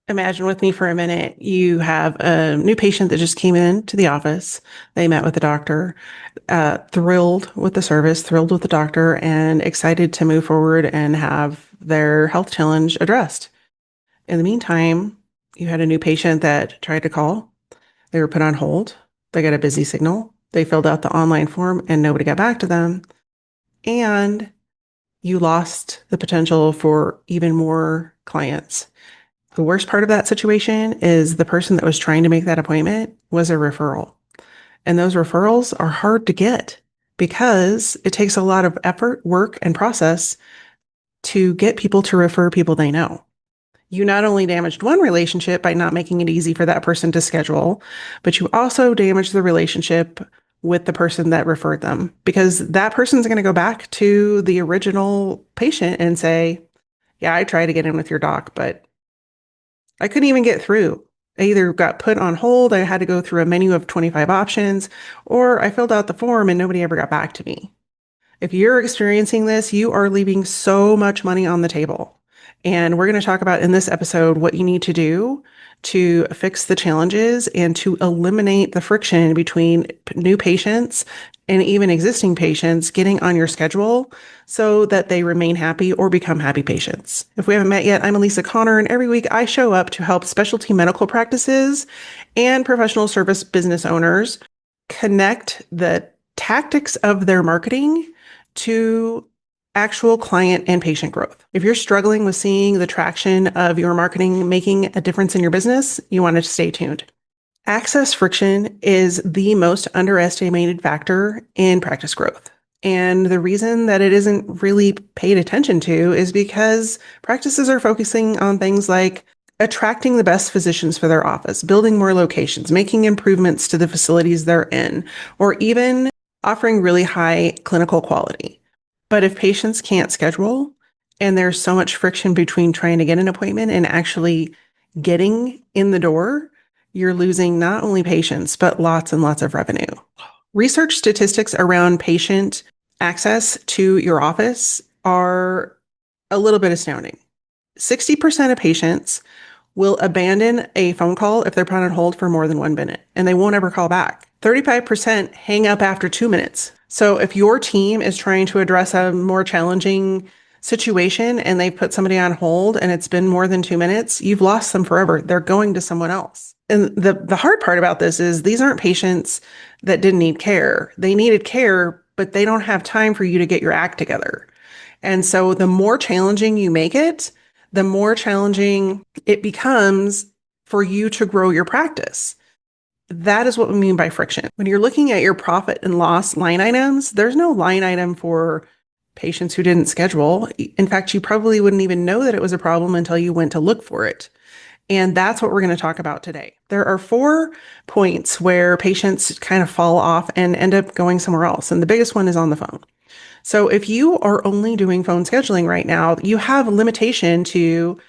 Imagine with me for a minute, you have a new patient that just came in to the office. They met with the doctor, thrilled with the service, thrilled with the doctor, and excited to move forward and have their health challenge addressed. In the meantime, you had a new patient that tried to call. They were put on hold. They got a busy signal. They filled out the online form and nobody got back to them. And you lost the potential for even more clients. The worst part of that situation is the person that was trying to make that appointment was a referral. And those referrals are hard to get because it takes a lot of effort, work, and process to get people to refer people they know. You not only damaged one relationship by not making it easy for that person to schedule, but you also damaged the relationship with the person that referred them because that person's going to go back to the original patient and say, yeah, I tried to get in with your doc, but I couldn't even get through. I either got put on hold, I had to go through a menu of 25 options, or I filled out the form and nobody ever got back to me. If you're experiencing this, you are leaving so much money on the table. And we're going to talk about in this episode what you need to do to fix the challenges and to eliminate the friction between new patients and even existing patients getting on your schedule so that they remain happy or become happy patients. If we haven't met yet, I'm Elisa Connor, and every week I show up to help specialty medical practices and professional service business owners connect the tactics of their marketing to actual client and patient growth. If you're struggling with seeing the traction of your marketing making a difference in your business, you want to stay tuned. Access friction is the most underestimated factor in practice growth. And the reason that it isn't really paid attention to is because practices are focusing on things like attracting the best physicians for their office, building more locations, making improvements to the facilities they're in, or even offering really high clinical quality. But if patients can't schedule and there's so much friction between trying to get an appointment and actually getting in the door, you're losing not only patients, but lots and lots of revenue. Research statistics around patient access to your office are a little bit astounding. 60% of patients will abandon a phone call if they're put on hold for more than 1 minute, and they won't ever call back. 35% hang up after 2 minutes. So if your team is trying to address a more challenging situation and they've put somebody on hold and it's been more than 2 minutes, you've lost them forever. They're going to someone else. And the hard part about this is these aren't patients that didn't need care. They needed care, but they don't have time for you to get your act together. And so the more challenging you make it, the more challenging it becomes for you to grow your practice. That is what we mean by friction. When you're looking at your profit and loss line items, there's no line item for patients who didn't schedule. In fact, you probably wouldn't even know that it was a problem until you went to look for it. And that's what we're going to talk about today. There are 4 points where patients kind of fall off and end up going somewhere else. And the biggest one is on the phone. So if you are only doing phone scheduling right now, you have a limitation to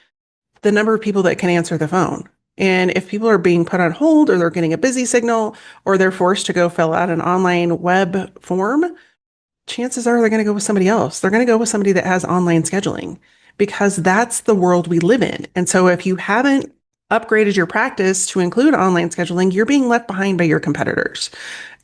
the number of people that can answer the phone. And if people are being put on hold or they're getting a busy signal or they're forced to go fill out an online web form, chances are they're going to go with somebody else. They're going to go with somebody that has online scheduling because that's the world we live in. And so if you haven't upgraded your practice to include online scheduling, you're being left behind by your competitors.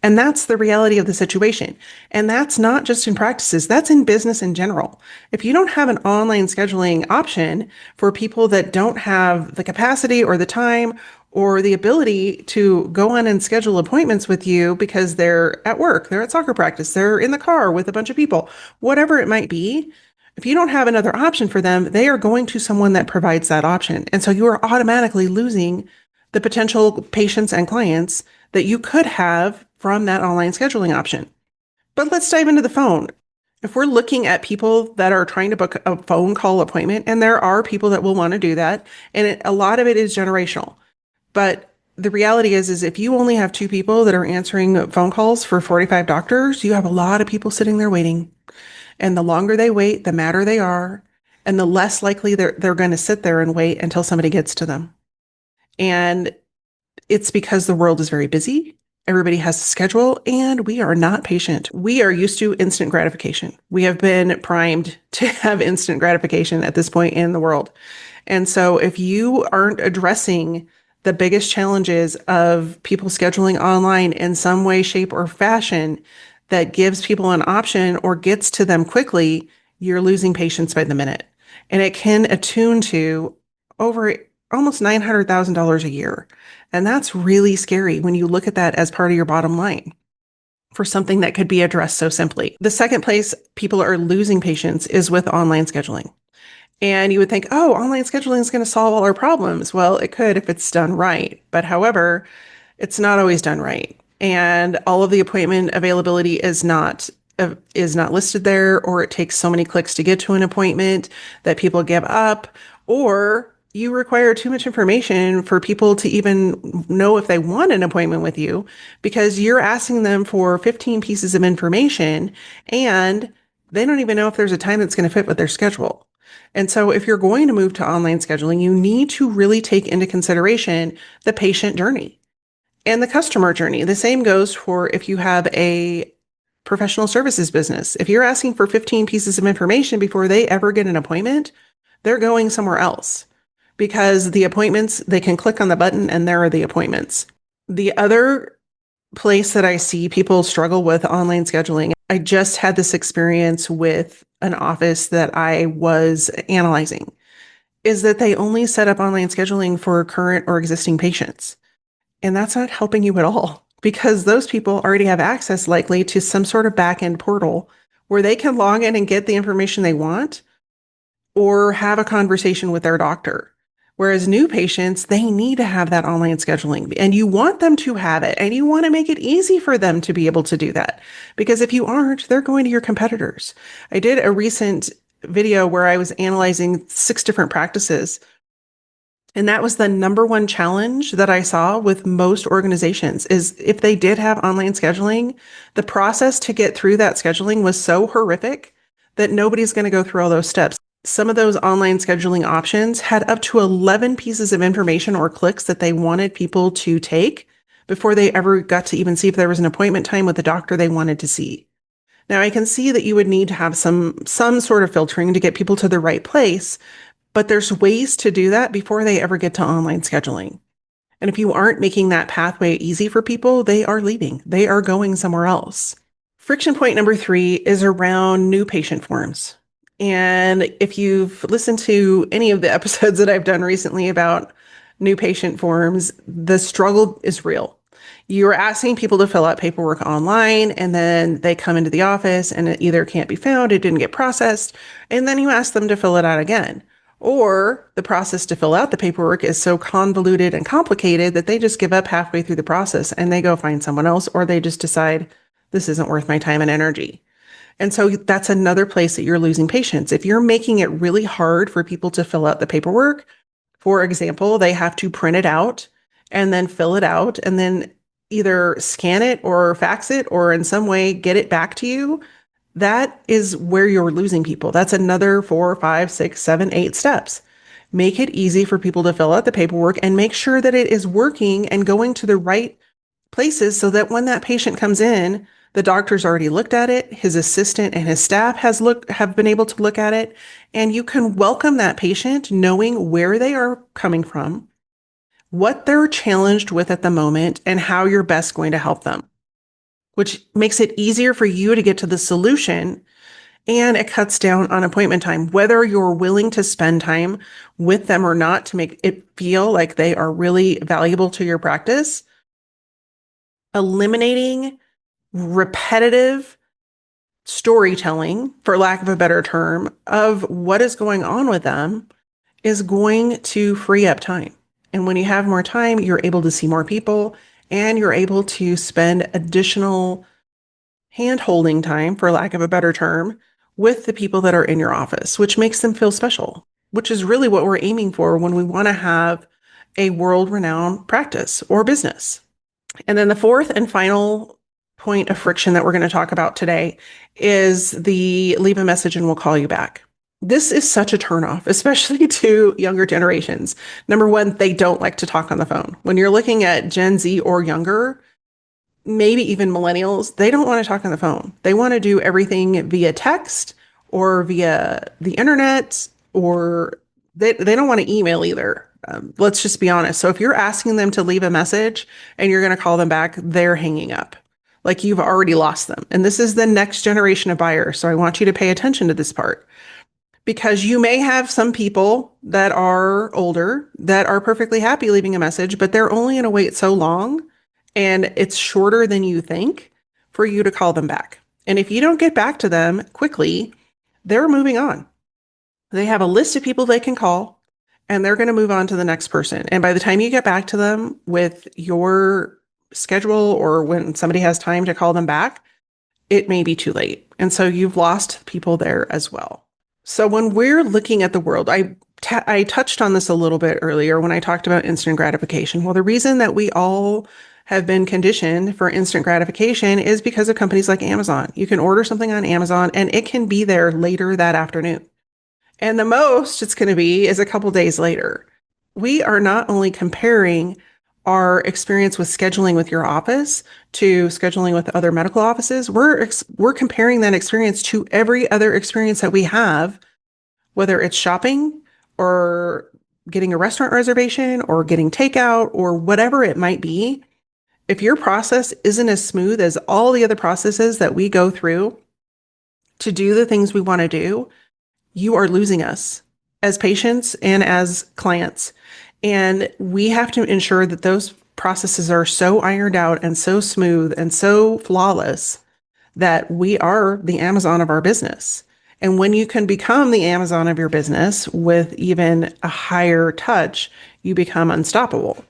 And that's the reality of the situation. And that's not just in practices, that's in business in general. If you don't have an online scheduling option for people that don't have the capacity or the time or the ability to go on and schedule appointments with you because they're at work, they're at soccer practice, they're in the car with a bunch of people, whatever it might be, if you don't have another option for them, they are going to someone that provides that option. And so you are automatically losing the potential patients and clients that you could have from that online scheduling option. But let's dive into the phone. If we're looking at people that are trying to book a phone call appointment, and there are people that will want to do that, and a lot of it is generational. But the reality is if you only have 2 people that are answering phone calls for 45 doctors, you have a lot of people sitting there waiting. And the longer they wait, the madder they are, and the less likely they're going to sit there and wait until somebody gets to them. And it's because the world is very busy. Everybody has a schedule, and we are not patient. We are used to instant gratification. We have been primed to have instant gratification at this point in the world. And so if you aren't addressing the biggest challenges of people scheduling online in some way, shape, or fashion that gives people an option or gets to them quickly, you're losing patients by the minute. And it can attune to over almost $900,000 a year. And that's really scary when you look at that as part of your bottom line for something that could be addressed so simply. The second place people are losing patients is with online scheduling. And you would think, oh, online scheduling is going to solve all our problems. Well, it could if it's done right. But however, it's not always done right. And all of the appointment availability is not listed there, or it takes so many clicks to get to an appointment that people give up, or you require too much information for people to even know if they want an appointment with you because you're asking them for 15 pieces of information and they don't even know if there's a time that's going to fit with their schedule. And so if you're going to move to online scheduling, you need to really take into consideration the patient journey and the customer journey. The same goes for if you have a professional services business. If you're asking for 15 pieces of information before they ever get an appointment, they're going somewhere else because the appointments, they can click on the button and there are the appointments. The other place that I see people struggle with online scheduling, I just had this experience with an office that I was analyzing, is that they only set up online scheduling for current or existing patients. And that's not helping you at all because those people already have access likely to some sort of back end portal where they can log in and get the information they want or have a conversation with their doctor. Whereas new patients, they need to have that online scheduling and you want them to have it and you want to make it easy for them to be able to do that. Because if you aren't, they're going to your competitors. I did a recent video where I was analyzing 6 different practices. And that was the number one challenge that I saw with most organizations is if they did have online scheduling, the process to get through that scheduling was so horrific that nobody's going to go through all those steps. Some of those online scheduling options had up to 11 pieces of information or clicks that they wanted people to take before they ever got to even see if there was an appointment time with the doctor they wanted to see. Now, I can see that you would need to have some sort of filtering to get people to the right place, but there's ways to do that before they ever get to online scheduling. And if you aren't making that pathway easy for people, they are leaving. They are going somewhere else. Friction point number 3 is around new patient forms. And if you've listened to any of the episodes that I've done recently about new patient forms, the struggle is real. You're asking people to fill out paperwork online, and then they come into the office and it either can't be found, it didn't get processed, and then you ask them to fill it out again. Or the process to fill out the paperwork is so convoluted and complicated that they just give up halfway through the process and they go find someone else, or they just decide this isn't worth my time and energy. And so that's another place that you're losing patients. If you're making it really hard for people to fill out the paperwork, for example, they have to print it out and then fill it out and then either scan it or fax it or in some way get it back to you, that is where you're losing people. That's another 4, 5, 6, 7, 8 steps. Make it easy for people to fill out the paperwork and make sure that it is working and going to the right places so that when that patient comes in, the doctor's already looked at it, his assistant and his staff have been able to look at it, and you can welcome that patient knowing where they are coming from, what they're challenged with at the moment, and how you're best going to help them, which makes it easier for you to get to the solution and it cuts down on appointment time, whether you're willing to spend time with them or not to make it feel like they are really valuable to your practice. Eliminating repetitive storytelling, for lack of a better term, of what is going on with them is going to free up time. And when you have more time, you're able to see more people and you're able to spend additional hand-holding time, for lack of a better term, with the people that are in your office, which makes them feel special, which is really what we're aiming for when we want to have a world-renowned practice or business. And then the fourth and final point of friction that we're going to talk about today is the leave a message and we'll call you back. This is such a turnoff, especially to younger generations. Number one, they don't like to talk on the phone. When you're looking at Gen Z or younger, maybe even millennials, they don't want to talk on the phone. They want to do everything via text or via the internet or They don't want to email either. Let's just be honest. So if you're asking them to leave a message and you're going to call them back, they're hanging up. Like you've already lost them. And this is the next generation of buyers. So I want you to pay attention to this part because you may have some people that are older that are perfectly happy leaving a message, but they're only going to wait so long and it's shorter than you think for you to call them back. And if you don't get back to them quickly, they're moving on. They have a list of people they can call and they're going to move on to the next person. And by the time you get back to them with your schedule or when somebody has time to call them back, it may be too late. And so you've lost people there as well. So when we're looking at the world, I touched on this a little bit earlier when I talked about instant gratification. Well, the reason that we all have been conditioned for instant gratification is because of companies like Amazon. You can order something on Amazon and it can be there later that afternoon. And the most it's going to be is a couple days later. We are not only comparing our experience with scheduling with your office to scheduling with other medical offices, we're comparing that experience to every other experience that we have, whether it's shopping or getting a restaurant reservation or getting takeout or whatever it might be. If your process isn't as smooth as all the other processes that we go through to do the things we want to do, you are losing us as patients and as clients. And we have to ensure that those processes are so ironed out and so smooth and so flawless that we are the Amazon of our business. And when you can become the Amazon of your business with even a higher touch, you become unstoppable.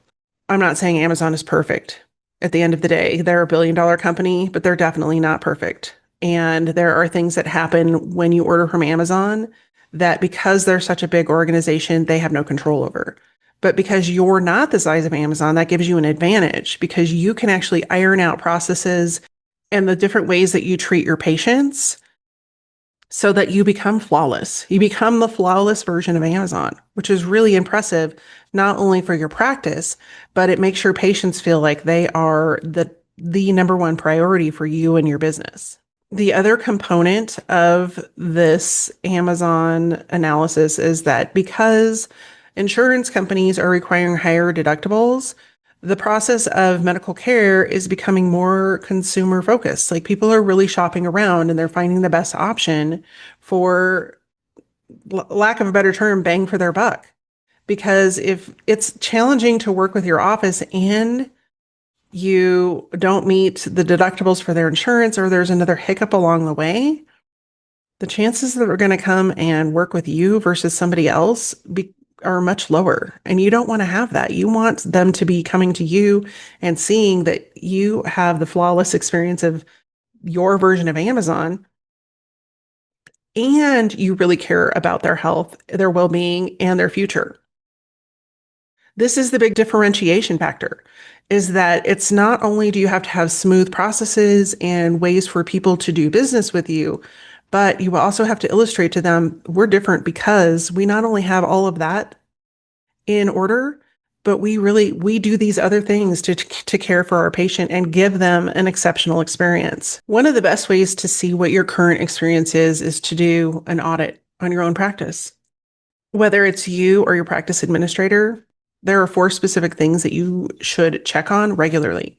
I'm not saying Amazon is perfect. At the end of the day, they're $1 billion company, but they're definitely not perfect. And there are things that happen when you order from Amazon that because they're such a big organization, they have no control over. But because you're not the size of Amazon, that gives you an advantage because you can actually iron out processes and the different ways that you treat your patients so that you become flawless. You become the flawless version of Amazon, which is really impressive, not only for your practice, but it makes your patients feel like they are the number one priority for you and your business. The other component of this Amazon analysis is that because insurance companies are requiring higher deductibles, the process of medical care is becoming more consumer focused. Like people are really shopping around and they're finding the best option for, lack of a better term, bang for their buck. Because if it's challenging to work with your office and you don't meet the deductibles for their insurance or there's another hiccup along the way, the chances that they're going to come and work with you versus somebody else are much lower. And you don't want to have that. You want them to be coming to you and seeing that you have the flawless experience of your version of Amazon and you really care about their health, their well-being, and their future. This is the big differentiation factor, is that it's not only do you have to have smooth processes and ways for people to do business with you, but you also have to illustrate to them we're different because we not only have all of that in order, but we do these other things to care for our patient and give them an exceptional experience. One of the best ways to see what your current experience is to do an audit on your own practice. Whether it's you or your practice administrator, there are 4 specific things that you should check on regularly.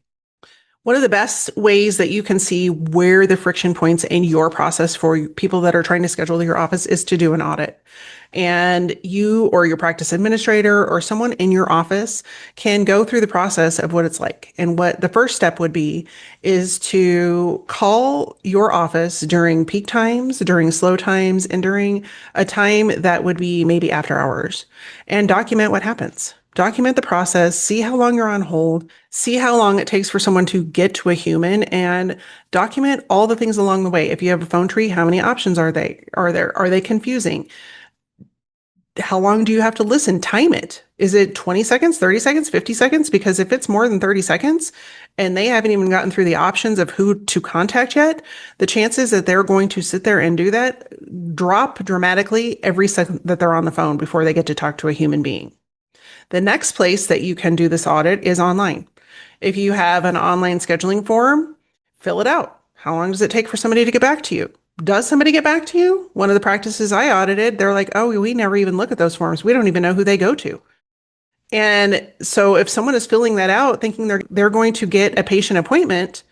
One of the best ways that you can see where the friction points in your process for people that are trying to schedule your office is to do an audit. And you or your practice administrator or someone in your office can go through the process of what it's like. And what the first step would be is to call your office during peak times, during slow times, and during a time that would be maybe after hours and document what happens. Document the process, see how long you're on hold, see how long it takes for someone to get to a human, and document all the things along the way. If you have a phone tree, how many options are there? Are they confusing? How long do you have to listen? Time it. Is it 20 seconds, 30 seconds, 50 seconds? Because if it's more than 30 seconds and they haven't even gotten through the options of who to contact yet, the chances that they're going to sit there and do that drop dramatically every second that they're on the phone before they get to talk to a human being. The next place that you can do this audit is online. If you have an online scheduling form, fill it out. How long does it take for somebody to get back to you? Does somebody get back to you? One of the practices I audited, they're like, oh, we never even look at those forms. We don't even know who they go to. And so if someone is filling that out thinking they're going to get a patient appointment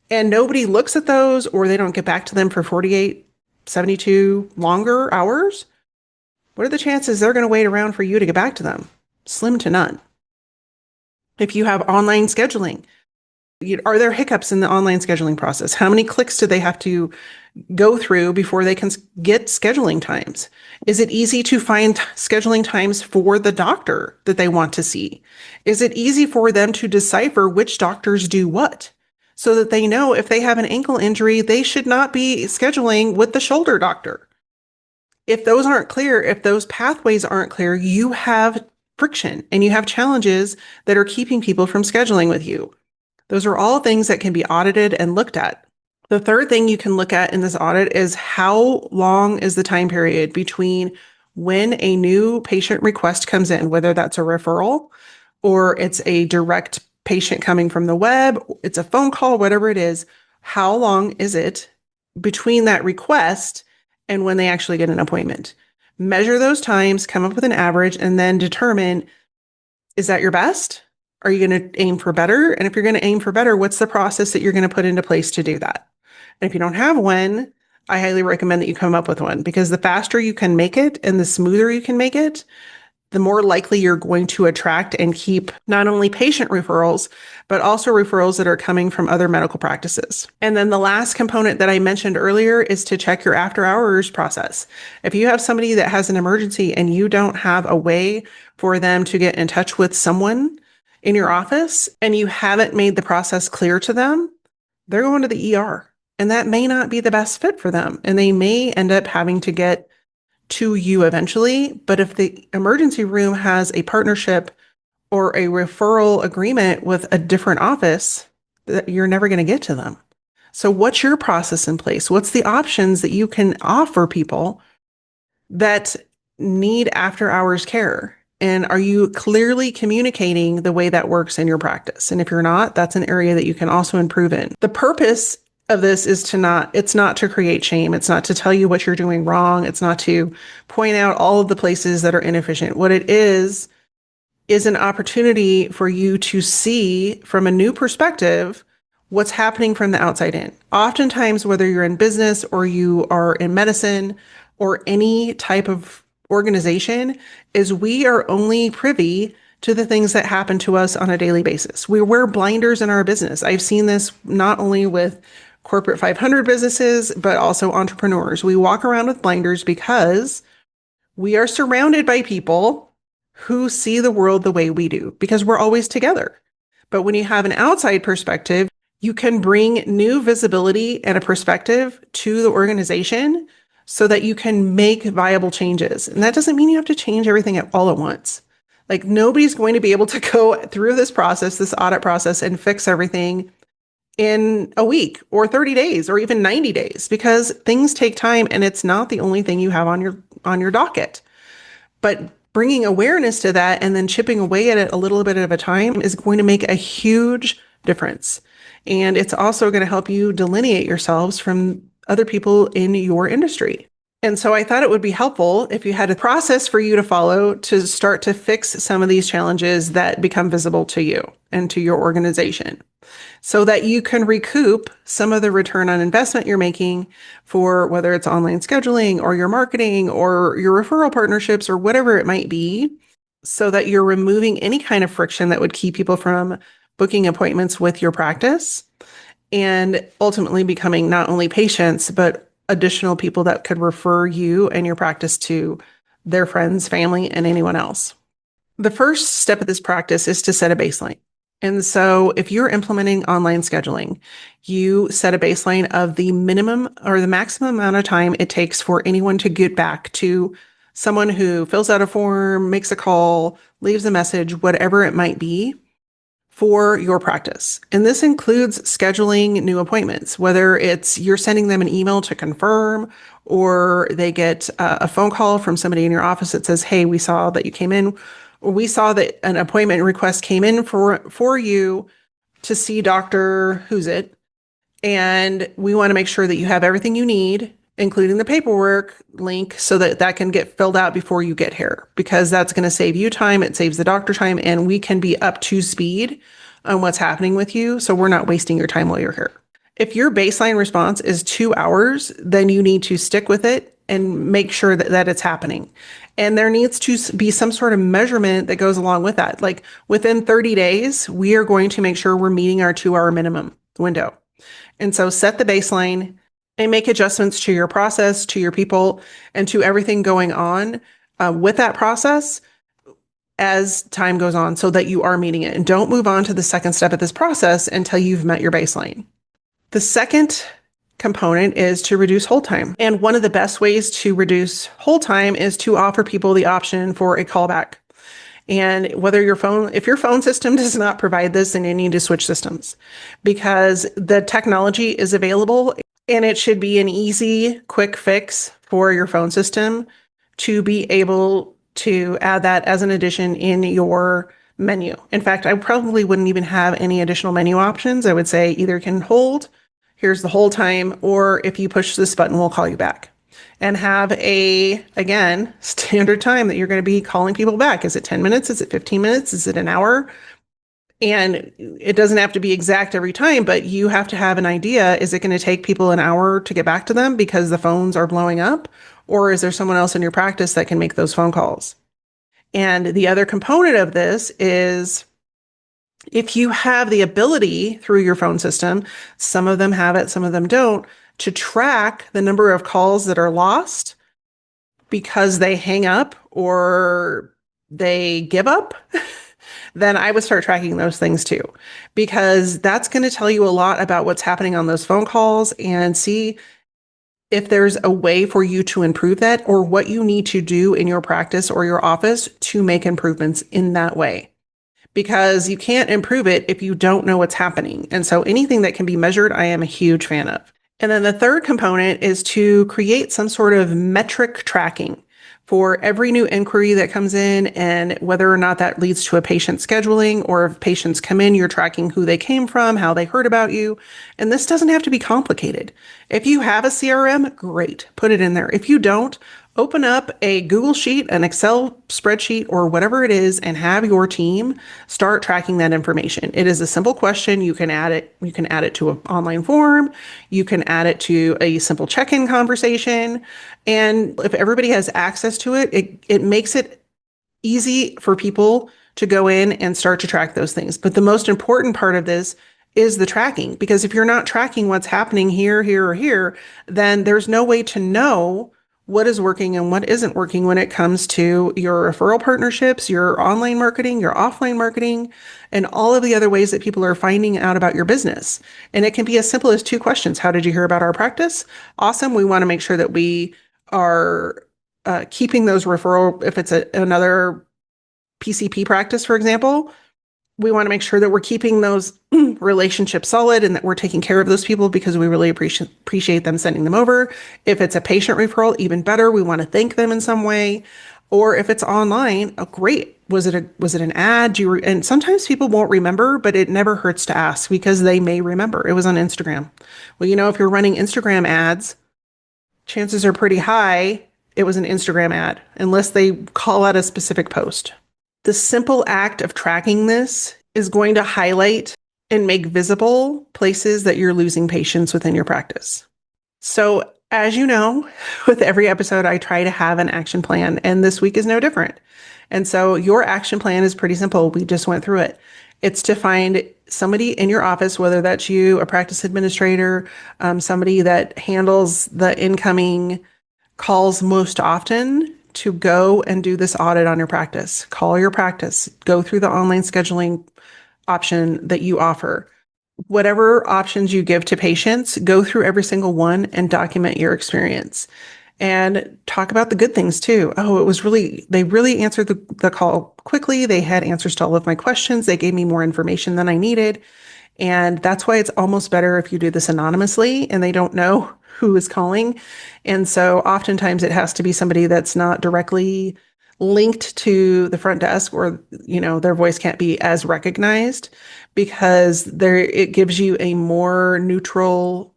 and nobody looks at those or they don't get back to them for 48, 72 longer hours, what are the chances they're going to wait around for you to get back to them? Slim to none. If you have online scheduling, are there hiccups in the online scheduling process? How many clicks do they have to go through before they can get scheduling times? Is it easy to find scheduling times for the doctor that they want to see? Is it easy for them to decipher which doctors do what so that they know if they have an ankle injury, they should not be scheduling with the shoulder doctor? If those aren't clear, if those pathways aren't clear, you have friction and you have challenges that are keeping people from scheduling with you. Those are all things that can be audited and looked at. The third thing you can look at in this audit is how long is the time period between when a new patient request comes in, whether that's a referral or it's a direct patient coming from the web, it's a phone call, whatever it is. How long is it between that request and when they actually get an appointment? Measure those times, come up with an average, and then determine, is that your best? Are you going to aim for better? And if you're going to aim for better, what's the process that you're going to put into place to do that? And if you don't have one, I highly recommend that you come up with one, because the faster you can make it and the smoother you can make it, the more likely you're going to attract and keep not only patient referrals, but also referrals that are coming from other medical practices. And then the last component that I mentioned earlier is to check your after hours process. If you have somebody that has an emergency and you don't have a way for them to get in touch with someone in your office and you haven't made the process clear to them, they're going to the ER. And that may not be the best fit for them. And they may end up having to get to you eventually. But if the emergency room has a partnership or a referral agreement with a different office, you're never going to get to them. So what's your process in place? What's the options that you can offer people that need after hours care? And are you clearly communicating the way that works in your practice? And if you're not, that's an area that you can also improve in. The purpose of this is it's not to create shame. It's not to tell you what you're doing wrong. It's not to point out all of the places that are inefficient. What it is an opportunity for you to see from a new perspective what's happening from the outside in. Oftentimes, whether you're in business or you are in medicine or any type of organization, is we are only privy to the things that happen to us on a daily basis. We wear blinders in our business. I've seen this not only with corporate 500 businesses, but also entrepreneurs. We walk around with blinders because we are surrounded by people who see the world the way we do, because we're always together. But when you have an outside perspective, you can bring new visibility and a perspective to the organization so that you can make viable changes. And that doesn't mean you have to change everything all at once. Like, nobody's going to be able to go through this process, this audit process, and fix everything in a week or 30 days or even 90 days, because things take time and it's not the only thing you have on your docket. But bringing awareness to that and then chipping away at it a little bit at a time is going to make a huge difference. And it's also going to help you delineate yourselves from other people in your industry. And so I thought it would be helpful if you had a process for you to follow to start to fix some of these challenges that become visible to you and to your organization, so that you can recoup some of the return on investment you're making for whether it's online scheduling or your marketing or your referral partnerships or whatever it might be, so that you're removing any kind of friction that would keep people from booking appointments with your practice and ultimately becoming not only patients, but additional people that could refer you and your practice to their friends, family, and anyone else. The first step of this practice is to set a baseline. And so if you're implementing online scheduling, you set a baseline of the minimum or the maximum amount of time it takes for anyone to get back to someone who fills out a form, makes a call, leaves a message, whatever it might be, for your practice. And this includes scheduling new appointments, whether it's you're sending them an email to confirm, or they get a phone call from somebody in your office that says, hey, we saw that you came in, or we saw that an appointment request came in for you to see Dr. Who's It. And we want to make sure that you have everything you need including the paperwork link so that that can get filled out before you get here, because that's going to save you time. It saves the doctor time, and we can be up to speed on what's happening with you. So we're not wasting your time while you're here. If your baseline response is 2 hours, then you need to stick with it and make sure that it's happening. And there needs to be some sort of measurement that goes along with that. Like within 30 days, we are going to make sure we're meeting our 2 hour minimum window. And so set the baseline and make adjustments to your process, to your people, and to everything going on with that process as time goes on so that you are meeting it. And don't move on to the second step of this process until you've met your baseline. The second component is to reduce hold time. And one of the best ways to reduce hold time is to offer people the option for a callback. And if your phone system does not provide this, then you need to switch systems, because the technology is available and it should be an easy, quick fix for your phone system to be able to add that as an addition in your menu. In fact, I probably wouldn't even have any additional menu options. I would say either can hold, here's the hold time, or if you push this button, we'll call you back. And have again, standard time that you're going to be calling people back. Is it 10 minutes? Is it 15 minutes? Is it an hour? And it doesn't have to be exact every time, but you have to have an idea. Is it going to take people an hour to get back to them because the phones are blowing up? Or is there someone else in your practice that can make those phone calls? And the other component of this is if you have the ability through your phone system, some of them have it, some of them don't, to track the number of calls that are lost because they hang up or they give up, then I would start tracking those things too, because that's going to tell you a lot about what's happening on those phone calls and see if there's a way for you to improve that or what you need to do in your practice or your office to make improvements in that way. Because you can't improve it if you don't know what's happening. And so anything that can be measured, I am a huge fan of. And then the third component is to create some sort of metric tracking for every new inquiry that comes in, and whether or not that leads to a patient scheduling, or if patients come in, you're tracking who they came from, how they heard about you. And this doesn't have to be complicated. If you have a CRM, great, put it in there. If you don't, open up a Google Sheet, an Excel spreadsheet, or whatever it is, and have your team start tracking that information. It is a simple question. You can add it. You can add it to an online form. You can add it to a simple check-in conversation. And if everybody has access to it, it makes it easy for people to go in and start to track those things. But the most important part of this is the tracking, because if you're not tracking what's happening here, here, or here, then there's no way to know what is working and what isn't working when it comes to your referral partnerships, your online marketing, your offline marketing, and all of the other ways that people are finding out about your business. And it can be as simple as 2 questions. How did you hear about our practice? Awesome. We want to make sure that we are keeping those referral, if it's another PCP practice, for example, we want to make sure that we're keeping those relationships solid and that we're taking care of those people because we really appreciate them sending them over. If it's a patient referral, even better. We want to thank them in some way. Or if it's online, oh, great. Was it an ad? And sometimes people won't remember, but it never hurts to ask because they may remember. It was on Instagram. Well, if you're running Instagram ads, chances are pretty high it was an Instagram ad, unless they call out a specific post. The simple act of tracking this is going to highlight and make visible places that you're losing patients within your practice. So, as you know, with every episode, I try to have an action plan, and this week is no different. And so your action plan is pretty simple. We just went through it. It's to find somebody in your office, whether that's you, a practice administrator, somebody that handles the incoming calls most often, to go and do this audit on your practice. Call your practice, go through the online scheduling option that you offer. Whatever options you give to patients, go through every single one and document your experience. And talk about the good things too. Oh, they really answered the call quickly. They had answers to all of my questions. They gave me more information than I needed. And that's why it's almost better if you do this anonymously and they don't know who is calling. And so oftentimes it has to be somebody that's not directly linked to the front desk, or, their voice can't be as recognized, because it gives you a more neutral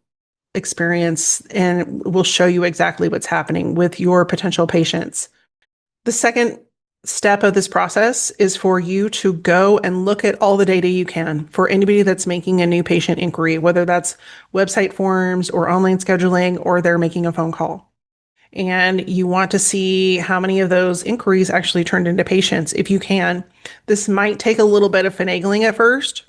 experience and will show you exactly what's happening with your potential patients. The second step of this process is for you to go and look at all the data you can for anybody that's making a new patient inquiry, whether that's website forms or online scheduling, or they're making a phone call. And you want to see how many of those inquiries actually turned into patients if you can. This might take a little bit of finagling at first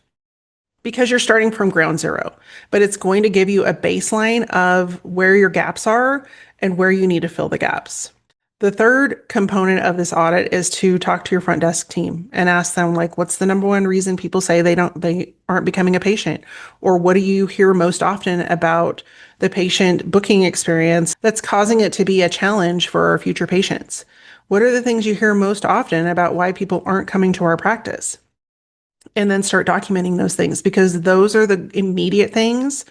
because you're starting from ground zero, but it's going to give you a baseline of where your gaps are and where you need to fill the gaps. The third component of this audit is to talk to your front desk team and ask them, like, what's the number one reason people say they aren't becoming a patient? Or what do you hear most often about the patient booking experience that's causing it to be a challenge for our future patients? What are the things you hear most often about why people aren't coming to our practice? And then start documenting those things, because those are the immediate things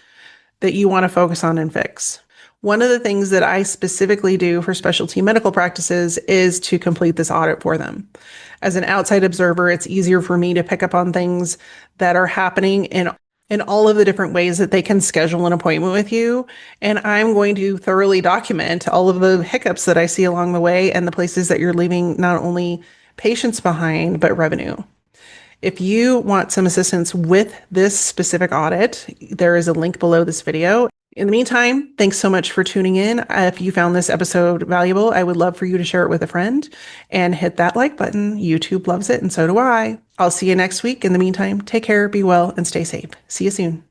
that you want to focus on and fix. One of the things that I specifically do for specialty medical practices is to complete this audit for them. As an outside observer, it's easier for me to pick up on things that are happening in all of the different ways that they can schedule an appointment with you. And I'm going to thoroughly document all of the hiccups that I see along the way and the places that you're leaving not only patients behind, but revenue. If you want some assistance with this specific audit, there is a link below this video. In the meantime, thanks so much for tuning in. If you found this episode valuable, I would love for you to share it with a friend and hit that like button. YouTube loves it, and so do I. I'll see you next week. In the meantime, take care, be well, and stay safe. See you soon.